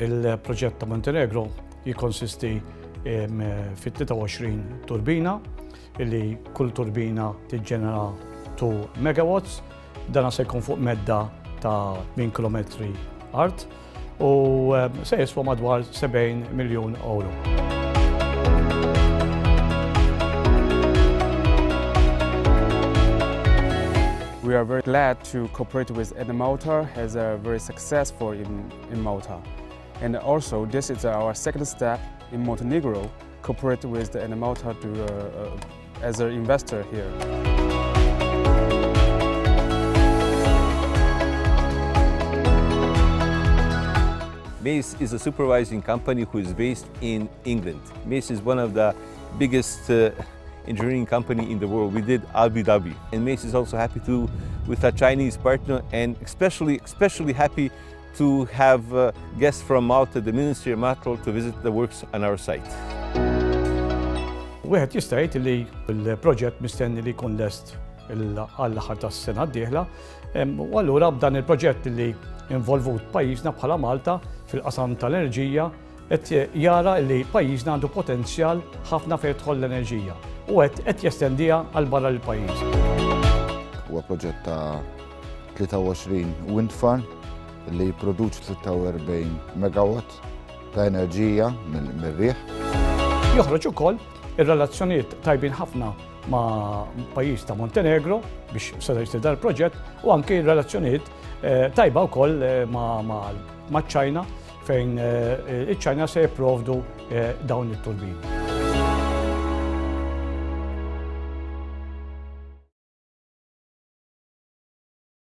Il-proġett ta' Montenegro jikonsisti fit-23 turbina, illi kull turbina tiġġenera 2 megawatts, dana se jkun fuq medda ta' 8 km art u se jiswa madwar 70 miljun euro. We are very glad to cooperate with Malta as a very successful in Malta. And also this is our second step in Montenegro, cooperate with Malta as an investor here. Mizzi is a supervising company who is based in England. Mizzi is one of the biggest engineering company in the world. We did Abu Dhabi. And Mizzi is also happy with a Chinese partner, and especially happy to have guests from Malta, the Ministry of Malta, to visit the works on our site. Wieħed jista' jgħid li l-proġett mistenni li jkun lest għall-aħħar tas-sena d-dieħla, u allura b'dan il-proġett li involvut pajjiżna bħala Malta fil-qasam tal-enerġija qed jara li pajjiżna għandu potenzjal ħafna fejn jidħol l-enerġija u qed jestendija għal barra l-pajjiż. Huwa proġett ta' 23 wind farm li jipproduċi 43 megawatt ta' enerġija mill-riħ. Joħroġ ukoll ir-relazzjonijiet tajbin ħafna ma' pajjiż ta' Montenegro biex se jistida l-proġett u anke r-relazzjonijiet tajba wkoll ma' ċ-Ċina fejn iċ-Ċina se jipprovdu dawn it-turbini.